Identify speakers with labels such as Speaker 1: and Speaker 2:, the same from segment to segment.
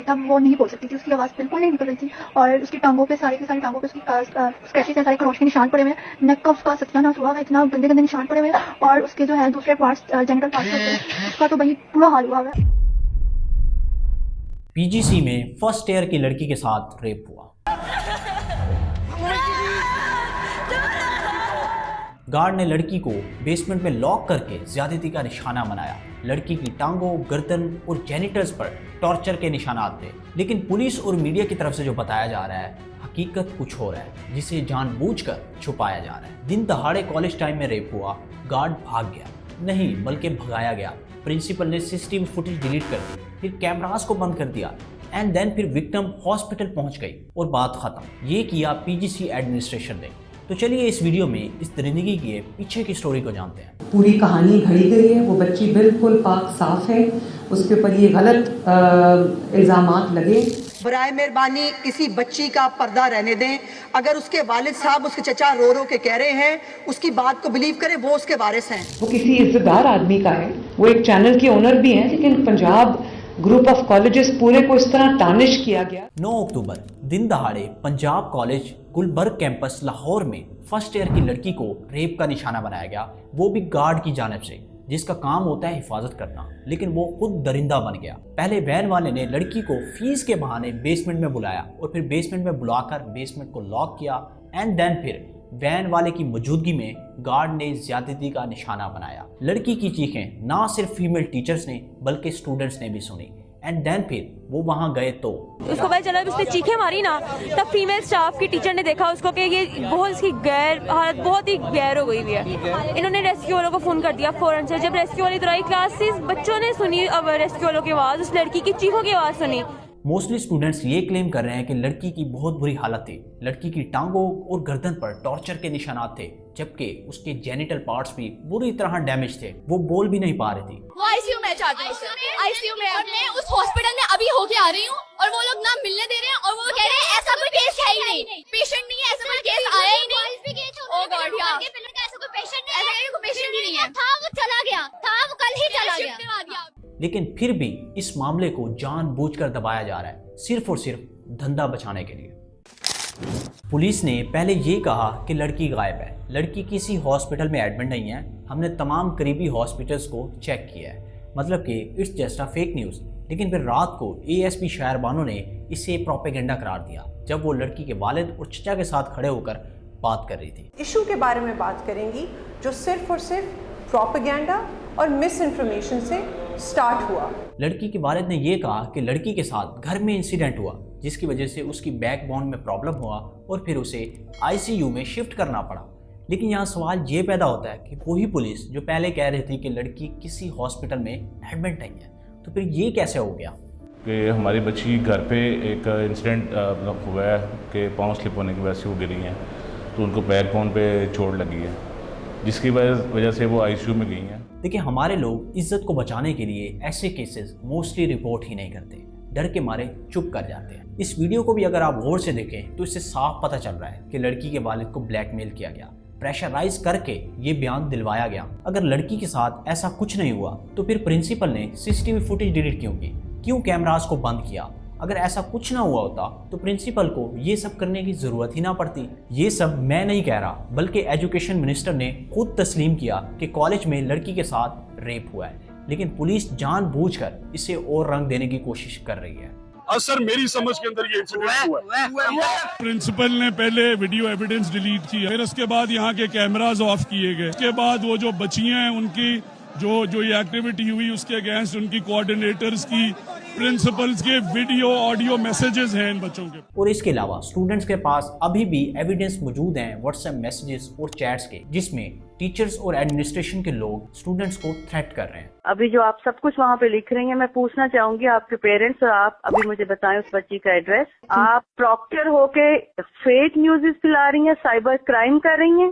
Speaker 1: तब वो नहीं बोल सकती थी, उसकी आवाज़ बिल्कुल नहीं निकल रही थी और उसकी टांगों पे सारी की सारी टांगों पे उसकी स्क्रैचेस है, सारे क्रॉच के निशान पड़े हुए हैं, नेक का उसका सत्यानाश हुआ है, इतना गंदे गंदे निशान पड़े हुए हैं और उसके जो है दूसरे पार्ट्स जेनिटल पार्ट्स होते हैं उसका तो भाई पूरा हाल हुआ है।
Speaker 2: पीजीसी में फर्स्ट ईयर की लड़की के साथ रेप हुआ। गार्ड ने लड़की को बेसमेंट में लॉक करके ज्यादती का निशाना बनाया। लड़की की टांगों, गर्दन और जेनिटल्स पर टॉर्चर के निशानात थे। लेकिन पुलिस और मीडिया की तरफ से जो बताया जा रहा है, हकीकत कुछ और है, जिसे जानबूझकर छुपाया जा रहा है। दिन दहाड़े कॉलेज टाइम में रेप हुआ, गार्ड भाग गया, नहीं बल्कि भगाया गया। प्रिंसिपल ने सीसीटीवी फुटेज डिलीट कर दी, फिर कैमरास को बंद कर दिया एंड देन फिर विक्टिम हॉस्पिटल पहुंच गई और बात खत्म। ये किया पीजीसी एडमिनिस्ट्रेशन ने। तो चलिए इस वीडियो में इस दरिंदगी के पीछे की स्टोरी को जानते हैं।
Speaker 3: पूरी कहानी घड़ी गई है। वो बच्ची बिल्कुल पाक साफ है, उसके ऊपर ये गलत इल्ज़ामात लगे।
Speaker 4: बराए मेहरबानी किसी बच्ची का पर्दा रहने दें। अगर उसके वालिद साहब उसके चचा रो रो के कह रहे हैं, उसकी बात को बिलीव करें, वो उसके वारिस हैं।
Speaker 3: वो किसी इज्जतदार आदमी का है, वो एक चैनल के ओनर भी हैं, लेकिन पंजाब ग्रुप ऑफ कॉलेजेस पूरे को इस तरह टार्निश किया गया।
Speaker 2: 9 अक्टूबर दिन दहाड़े पंजाब कॉलेज गुलबर्ग कैंपस लाहौर में फर्स्ट ईयर की लड़की को रेप का निशाना बनाया गया, वो भी गार्ड की जानिब से, जिसका काम होता है हिफाजत करना, लेकिन वो खुद दरिंदा बन गया। पहले वैन वाले ने लड़की को फीस के बहाने बेसमेंट में बुलाया और फिर बेसमेंट में बुलाकर बेसमेंट को लॉक किया एंड देन फिर वैन वाले की मौजूदगी में गार्ड ने ज्यादती का निशाना बनाया। लड़की की चीखें ना सिर्फ फीमेल टीचर्स ने बल्कि स्टूडेंट्स ने भी सुनी एंड देन फिर वो वहां गए तो
Speaker 5: उसको पता चला, उसने चीखें मारी ना, तब फीमेल स्टाफ की टीचर ने देखा उसको कि ये बहुत इसकी हालत बहुत ही गैर हो गई हुई है। इन्होंने रेस्क्यू वालों को फोन कर दिया फौरन से। जब रेस्क्यू वाली इधर आई, क्लासेस बच्चों ने सुनी, अब रेस्क्यू वालों की आवाज़, उस लड़की की चीखों की आवाज़ सुनी।
Speaker 2: मोस्टली स्टूडेंट्स ये क्लेम कर रहे हैं कि लड़की की बहुत बुरी हालत थी। लड़की की टांगों और गर्दन पर टॉर्चर के निशानात थे, जबकि उसके जेनिटल पार्ट्स भी बुरी तरह डैमेज थे। वो बोल भी नहीं पा रही थी।
Speaker 6: वो आईसीयू में चाहती है, आईसीयू में। और मैं उस हॉस्पिटल में अभी होके आ रही हूँ और वो लोग ना मिलने दे रहे हैं और वो कह रहे हैं ऐसा कोई केस है ही नहीं, पेशेंट नहीं है, ऐसा कोई केस आया ही नहीं। ओह गॉड यार, ऐसा कोई पेशेंट नहीं है, कोई पेशेंट नहीं है। था वो चला गया था, वो कल ही चला गया।
Speaker 2: लेकिन फिर भी इस मामले को जानबूझकर दबाया जा रहा है, सिर्फ और सिर्फ धंधा बचाने के लिए। पुलिस ने पहले ये कहा कि लड़की गायब है, लड़की किसी हॉस्पिटल में एडमिट नहीं है, हमने तमाम करीबी हॉस्पिटल्स को चेक किया है, मतलब कि it's just a fake news. लेकिन फिर रात को एएसपी शायर बानो ने इसे प्रोपेगेंडा करार दिया, जब वो लड़की के वालिद और चचा के साथ खड़े होकर बात कर रही थी।
Speaker 7: इशू के बारे में बात करेंगी जो सिर्फ और सिर्फ प्रोपेगेंडा और मिस इन्फॉर्मेशन से स्टार्ट हुआ।
Speaker 2: लड़की के वालिद ने यह कहा कि लड़की के साथ घर में इंसिडेंट हुआ, जिसकी वजह से उसकी बैकबोन में प्रॉब्लम हुआ और फिर उसे आईसीयू में शिफ्ट करना पड़ा। लेकिन यहाँ सवाल ये पैदा होता है कि वही पुलिस जो पहले कह रही थी कि लड़की किसी हॉस्पिटल में एडमिट नहीं है, तो फिर ये कैसे हो गया?
Speaker 8: कि हमारी बच्ची घर पे एक इंसिडेंट हुआ है कि पाँव स्लिप होने की वजह से वो गिरी हैं, तो उनको बैकबोन पे चोट लगी है, जिसकी वजह से वो आईसीयू में गई हैं।
Speaker 2: देखिए, हमारे लोग इज्जत को बचाने के लिए ऐसे केसेस मोस्टली रिपोर्ट ही नहीं करते, डर के मारे चुप कर जाते हैं। इस वीडियो को भी अगर आप गौर से देखें तो इससे साफ पता चल रहा है कि लड़की के वालिद को ब्लैकमेल किया गया, प्रेशराइज करके ये बयान दिलवाया गया। अगर लड़की के साथ ऐसा कुछ नहीं हुआ तो फिर प्रिंसिपल ने सीसीटीवी फुटेज डिलीट क्यों की, क्यों कैमरास को बंद किया? अगर ऐसा कुछ ना हुआ होता तो प्रिंसिपल को ये सब करने की जरूरत ही ना पड़ती। ये सब मैं नहीं कह रहा, बल्कि एजुकेशन मिनिस्टर ने खुद तस्लीम किया कि कॉलेज में लड़की के साथ रेप हुआ है, लेकिन पुलिस जानबूझकर इसे और रंग देने की कोशिश कर रही है।
Speaker 9: सर मेरी समझ के अंदर ये इंसिडेंट हुआ है।
Speaker 10: प्रिंसिपल ने पहले वीडियो एविडेंस डिलीट किया, फिर उसके बाद यहाँ के कैमरास ऑफ किए गए, उसके बाद वो जो बच्चियां हैं उनकी जो ये एक्टिविटी हुई उसके अगेंस्ट उनकी कोऑर्डिनेटर्स की, प्रिंसिपल्स के वीडियो ऑडियो मैसेजेस हैं इन बच्चों के।
Speaker 2: और इसके अलावा स्टूडेंट्स के पास अभी भी एविडेंस मौजूद हैं व्हाट्सएप मैसेजेस और चैट्स के, जिसमें टीचर्स और एडमिनिस्ट्रेशन के लोग स्टूडेंट्स को थ्रेट कर रहे हैं।
Speaker 11: अभी जो आप सब कुछ वहाँ पे लिख रही हैं, मैं पूछना चाहूंगी आपके पेरेंट्स, और आप अभी मुझे बताएं उस बच्ची का एड्रेस। आप प्रॉक्टर होके फेक न्यूज़ फैला रही हैं, साइबर क्राइम कर रही हैं।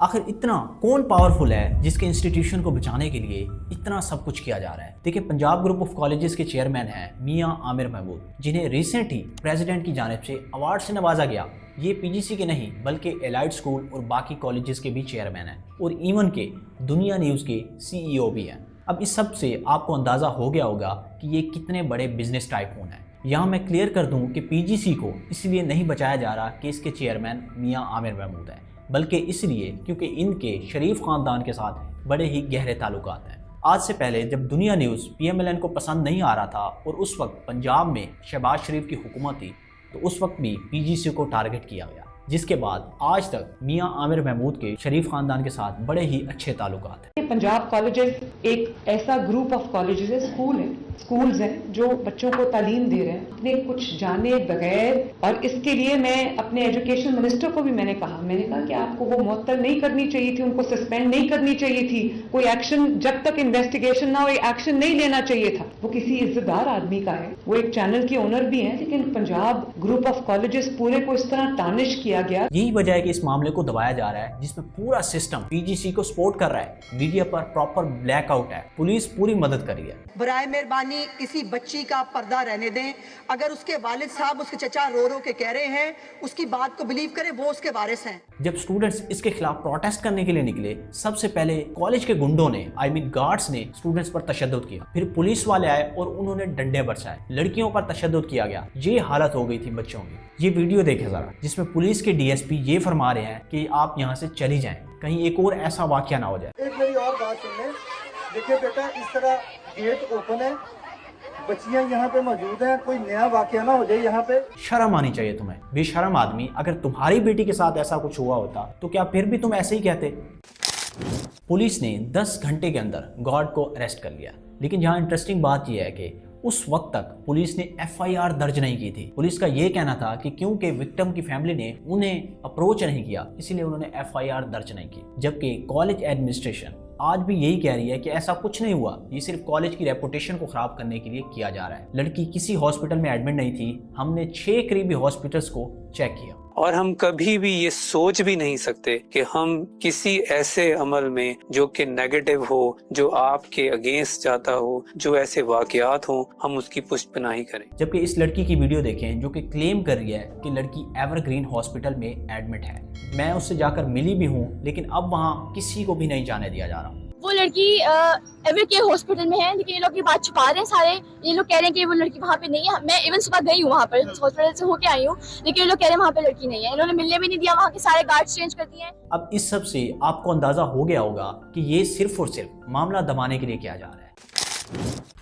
Speaker 2: आखिर इतना कौन पावरफुल है जिसके इंस्टीट्यूशन को बचाने के लिए इतना सब कुछ किया जा रहा है? देखिए, पंजाब ग्रुप ऑफ कॉलेजेस के चेयरमैन हैं मियां आमिर महमूद, जिन्हें रिसेंट ही प्रेसिडेंट की जानिब से अवार्ड से नवाजा गया। ये पीजीसी के नहीं बल्कि एलाइड स्कूल और बाकी कॉलेजेस के भी चेयरमैन हैं और इवन के दुनिया न्यूज़ के सीईओ भी हैं। अब इस सब से आपको अंदाज़ा हो गया होगा कि ये कितने बड़े बिजनेस टाइकून हैं। यहाँ मैं क्लियर कर दूँ कि पीजीसी को इसलिए नहीं बचाया जा रहा कि इसके चेयरमैन मियाँ आमिर महमूद हैं, बल्कि इसलिए क्योंकि इनके शरीफ ख़ानदान के साथ बड़े ही गहरे ताल्लुकात हैं। आज से पहले जब दुनिया न्यूज़ PMLN को पसंद नहीं आ रहा था और उस वक्त पंजाब में शहबाज शरीफ की हुकूमत थी, तो उस वक्त भी पीजीसी को टारगेट किया गया, जिसके बाद आज तक मियाँ आमिर महमूद के शरीफ खानदान के साथ बड़े ही अच्छे ताल्लुकात हैं।
Speaker 3: पंजाब कॉलेजेस एक ऐसा ग्रुप ऑफ कॉलेजेस है, स्कूल्स हैं जो बच्चों को तालीम दे रहे हैं अपने कुछ जाने बगैर। और इसके लिए मैं अपने एजुकेशन मिनिस्टर को भी मैंने कहा कि आपको वो मुअत्तल नहीं करनी चाहिए थी, उनको सस्पेंड नहीं करनी चाहिए थी, कोई एक्शन जब तक इन्वेस्टिगेशन ना हो एक्शन नहीं लेना चाहिए था। वो किसी इज्जतदार आदमी का है, वो एक चैनल के ओनर भी हैं, लेकिन पंजाब ग्रुप ऑफ कॉलेजेस पूरे को इस तरह टार्निश किया गया।
Speaker 2: यही वजह है कि इस मामले को दबाया जा रहा है, जिसमें पूरा सिस्टम पीजीसी को सपोर्ट कर रहा है। मीडिया पर प्रॉपर ब्लैकआउट है, पुलिस पूरी मदद कर रही है।
Speaker 4: बराए मेहरबानी किसी बच्ची का पर्दा रहने दें। अगर उसके वालिद साहब उसके चचा रो रो के कह रहे हैं, उसकी बात को बिलीव करें, वो उसके वारिस हैं।
Speaker 2: जब स्टूडेंट्स इसके खिलाफ प्रोटेस्ट करने के लिए निकले, सबसे पहले कॉलेज के गुंडों ने गार्ड्स ने स्टूडेंट्स पर तशद्दुद किया, फिर पुलिस वाले आए और उन्होंने डंडे बरसाए, लड़कियों पर तशद्दुद किया गया। ये हालत हो गई थी बच्चों की। ये वीडियो देखें जरा, जिसमें पुलिस के DSP ये फरमा रहे हैं कि आप यहाँ से चली जाएं, कहीं एक और ऐसा वाकया ना हो जाए।
Speaker 12: एक मेरी और बात सुन लें, देखिए बेटा, इस तरह गेट ओपन है, बच्चियां यहाँ पे मौजूद हैं, कोई नया वाकया ना हो जाए यहाँ पे।
Speaker 2: शर्म आनी चाहिए तुम्हें, बेशर्म आदमी। अगर तुम्हारी बेटी के साथ ऐसा कुछ हुआ होता तो क्या फिर भी तुम ऐसे ही कहते? पुलिस ने 10 घंटे के अंदर गार्ड को अरेस्ट कर लिया, लेकिन यहाँ इंटरेस्टिंग बात यह है कि उस वक्त तक पुलिस ने FIR दर्ज नहीं की थी। पुलिस का ये कहना था कि क्योंकि विक्टिम की फैमिली ने उन्हें अप्रोच नहीं किया, इसलिए उन्होंने FIR दर्ज नहीं की। जबकि कॉलेज एडमिनिस्ट्रेशन आज भी यही कह रही है कि ऐसा कुछ नहीं हुआ, ये सिर्फ कॉलेज की रेपुटेशन को खराब करने के लिए किया जा रहा है। लड़की किसी हॉस्पिटल में एडमिट नहीं थी, हमने 6 करीबी हॉस्पिटल्स को चेक किया।
Speaker 13: और हम कभी भी ये सोच भी नहीं सकते कि हम किसी ऐसे अमल में जो कि नेगेटिव हो, जो आपके अगेंस्ट जाता हो, जो ऐसे वाकयात हो, हम उसकी पुष्टपनाही करें।
Speaker 2: जबकि इस लड़की की वीडियो देखें जो कि क्लेम कर रही है कि लड़की एवरग्रीन हॉस्पिटल में एडमिट है। मैं उससे जाकर मिली भी हूँ, लेकिन अब वहाँ किसी को भी नहीं जाने दिया जा रहा।
Speaker 6: वो लड़की एवरकेयर हॉस्पिटल में है, लेकिन ये लोग ये बात छुपा रहे हैं सारे। ये लोग कह रहे हैं कि वो लड़की वहाँ पे नहीं है। मैं इवन सुबह गई हूँ वहाँ पर, हॉस्पिटल से होके आई हूँ, लेकिन ये लोग कह रहे हैं वहाँ पे लड़की नहीं है। इन्होंने मिलने भी नहीं दिया, वहाँ के सारे गार्ड्स चेंज कर दिए हैं।
Speaker 2: अब इस सब से आपको अंदाजा हो गया होगा कि ये सिर्फ और सिर्फ मामला दबाने के लिए किया जा रहा है।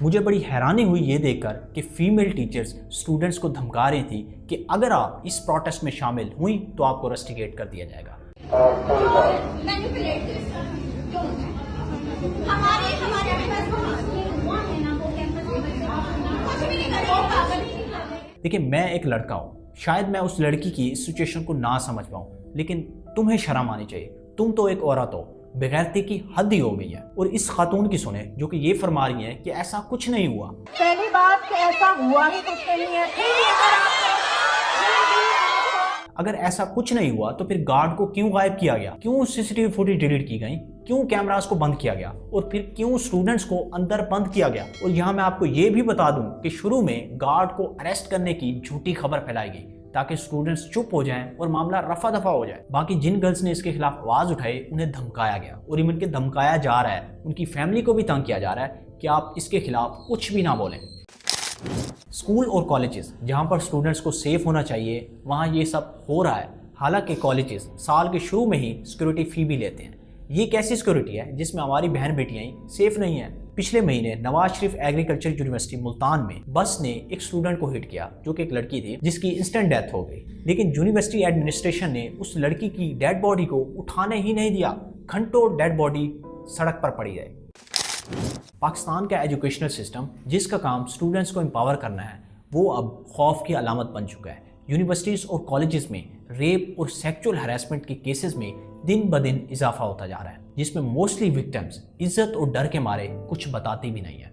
Speaker 2: मुझे बड़ी हैरानी हुई ये देखकर कि फीमेल टीचर्स स्टूडेंट्स को धमका रही थी कि अगर आप इस प्रोटेस्ट में शामिल हुई तो आपको रस्टिकेट कर दिया जाएगा। देखिए, मैं एक लड़का हूँ, शायद मैं उस लड़की की इस सिचुएशन को ना समझ पाऊँ, लेकिन तुम्हें शर्म आनी चाहिए। तुम तो एक औरत हो, बेगैरती की हद ही हो गई है। और इस खातून की सुने जो कि ये फरमा रही है कि ऐसा कुछ नहीं हुआ।
Speaker 14: पहली बात कि ऐसा हुआ ही कुछ नहीं है।
Speaker 2: अगर ऐसा कुछ नहीं हुआ तो फिर गार्ड को क्यों गायब किया गया, क्यों CCTV फुटेज डिलीट की गई, क्यों कैमरास को बंद किया गया, और फिर क्यों स्टूडेंट्स को अंदर बंद किया गया। और यहाँ मैं आपको ये भी बता दूं कि शुरू में गार्ड को अरेस्ट करने की झूठी खबर फैलाई गई ताकि स्टूडेंट्स चुप हो जाएं और मामला रफा दफा हो जाए। बाकी जिन गर्ल्स ने इसके खिलाफ आवाज उठाई उन्हें धमकाया गया, और इवन के धमकाया जा रहा है, उनकी फैमिली को भी तंग किया जा रहा है कि आप इसके खिलाफ कुछ भी ना बोलें। स्कूल और कॉलेजेस जहां पर स्टूडेंट्स को सेफ होना चाहिए, वहां ये सब हो रहा है। हालांकि कॉलेजेस साल के शुरू में ही सिक्योरिटी फी भी लेते हैं। ये कैसी सिक्योरिटी है जिसमें हमारी बहन बेटियां सेफ नहीं हैं। पिछले महीने नवाज शरीफ एग्रीकल्चर यूनिवर्सिटी मुल्तान में बस ने एक स्टूडेंट को हिट किया जो कि एक लड़की थी, जिसकी इंस्टेंट डेथ हो गई। लेकिन यूनिवर्सिटी एडमिनिस्ट्रेशन ने उस लड़की की डेड बॉडी को उठाने ही नहीं दिया। घंटों डेड बॉडी सड़क पर पड़ी रही। पाकिस्तान का एजुकेशनल सिस्टम, जिसका काम स्टूडेंट्स को एम्पावर करना है, वो अब खौफ की अलामत बन चुका है। यूनिवर्सिटीज़ और कॉलेजेस में रेप और सेक्सुअल हरासमेंट के केसेस में दिन ब दिन इजाफा होता जा रहा है, जिसमें मोस्टली विक्टिम्स इज्जत और डर के मारे कुछ बताती भी नहीं है।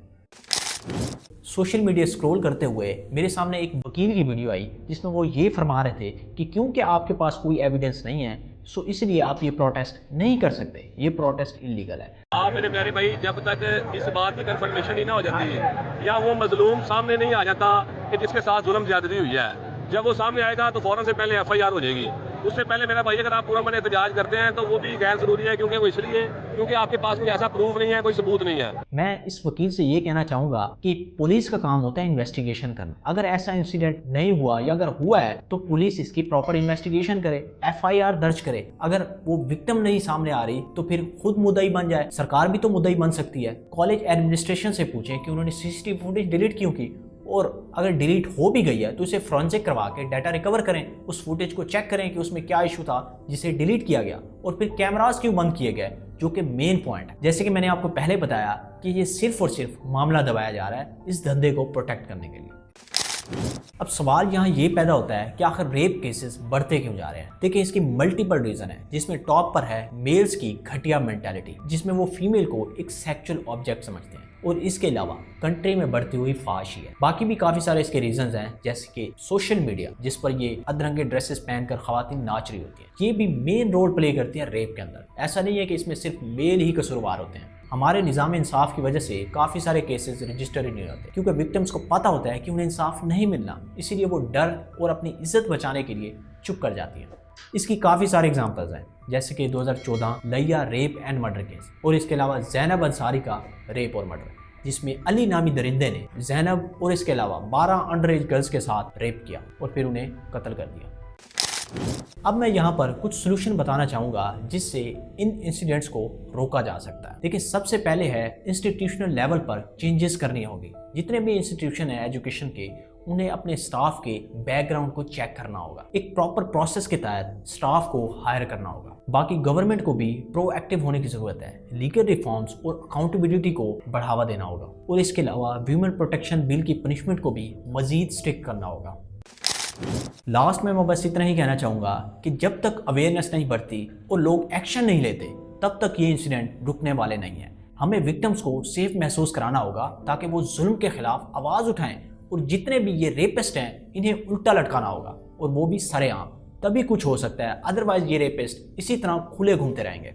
Speaker 2: सोशल मीडिया स्क्रॉल करते हुए मेरे सामने एक वकील की वीडियो आई जिसमें वो ये फरमा रहे थे कि क्योंकि आपके पास कोई एविडेंस नहीं है, सो इसलिए आप ये प्रोटेस्ट नहीं कर सकते, ये प्रोटेस्ट इलीगल है।
Speaker 9: आप मेरे प्यारे भाई, जब तक इस बात की कंफर्मेशन ही ना हो जाती है या वो मजलूम सामने नहीं आ जाता कि जिसके साथ जुल्म ज्यादती हुई है, जब वो सामने आएगा तो फौरन से पहले FIR हो जाएगी। उससे पहले मेरा भाई अगर आप पूरा मन एहतजाज करते हैं तो वो भी गैर जरूरी है, क्योंकि वो इसलिए क्योंकि आपके पास कोई ऐसा प्रूफ नहीं है, कोई सबूत नहीं है।
Speaker 2: मैं इस वकील से ये कहना चाहूँगा कि पुलिस का काम होता है इन्वेस्टिगेशन करना। अगर ऐसा इंसिडेंट नहीं हुआ या अगर हुआ है तो पुलिस इसकी प्रॉपर इन्वेस्टिगेशन करे, FIR दर्ज करे। अगर वो विक्टिम नहीं सामने आ रही तो फिर खुद मुद्दई बन जाए। सरकार भी तो मुद्दई बन सकती है। कॉलेज एडमिनिस्ट्रेशन से पूछें कि उन्होंने CCTV फुटेज डिलीट क्यों की, और अगर डिलीट हो भी गई है तो उसे फोरेंसिक करवा के डाटा रिकवर करें, उस फुटेज को चेक करें कि उसमें क्या इशू था जिसे डिलीट किया गया, और फिर कैमरास क्यों बंद किए गए, जो कि मेन पॉइंट है। जैसे कि मैंने आपको पहले बताया कि ये सिर्फ और सिर्फ मामला दबाया जा रहा है इस धंधे को प्रोटेक्ट करने के लिए। अब सवाल यहाँ ये पैदा होता है कि आखिर रेप केसेस बढ़ते क्यों जा रहे हैं। देखिए, इसकी मल्टीपल रीजन है, जिसमें टॉप पर है मेल्स की घटिया मेंटालिटी, जिसमें वो फीमेल को एक सेक्सुअल ऑब्जेक्ट समझते हैं, और इसके अलावा कंट्री में बढ़ती हुई फाहशी है। बाकी भी काफी सारे इसके रीजंस हैं, जैसे कि सोशल मीडिया, जिस पर ये अधरंगे ड्रेसेस पहनकर खवातीन नाच रही होती है, ये भी मेन रोल प्ले करती है रेप के अंदर। ऐसा नहीं है कि इसमें सिर्फ मेल ही कसूरवार होते हैं। हमारे निज़ाम इंसाफ की वजह से काफ़ी सारे केसेस रजिस्टर ही नहीं होते, क्योंकि विक्टिम्स को पता होता है कि उन्हें इंसाफ नहीं मिलना, इसीलिए वो डर और अपनी इज्जत बचाने के लिए चुप कर जाती हैं। इसकी काफ़ी सारे एग्जांपल्स हैं, जैसे कि 2014 लैया रेप एंड मर्डर केस, और इसके अलावा ज़ैनब अंसारी का रेप और मर्डर, जिसमें अली नामी दरिंदे ने ज़ैनब और इसके अलावा 12 अंडर एज गर्ल्स के साथ रेप किया और फिर उन्हें कत्ल कर दिया। अब मैं यहाँ पर कुछ सोल्यूशन बताना चाहूँगा जिससे इन इंसिडेंट्स को रोका जा सकता है। देखिए, सबसे पहले है इंस्टीट्यूशनल लेवल पर चेंजेस करनी होगी। जितने भी इंस्टीट्यूशन है एजुकेशन के, उन्हें अपने स्टाफ के बैकग्राउंड को चेक करना होगा। एक प्रॉपर प्रोसेस के तहत स्टाफ को हायर करना होगा। बाकी गवर्नमेंट को भी प्रोएक्टिव होने की जरूरत है। लीगल रिफॉर्म्स और अकाउंटेबिलिटी को बढ़ावा देना होगा, और इसके अलावा ह्यूमन प्रोटेक्शन बिल की पनिशमेंट को भी मजीद स्ट्रिक्ट करना होगा। लास्ट में मैं बस इतना ही कहना चाहूँगा कि जब तक अवेयरनेस नहीं बढ़ती और लोग एक्शन नहीं लेते, तब तक ये इंसिडेंट रुकने वाले नहीं हैं। हमें विक्टिम्स को सेफ महसूस कराना होगा ताकि वो जुल्म के खिलाफ आवाज़ उठाएं, और जितने भी ये रेपिस्ट हैं इन्हें उल्टा लटकाना होगा, और वो भी सरेआम। तभी कुछ हो सकता है, अदरवाइज ये रेपिस्ट इसी तरह खुले घूमते रहेंगे।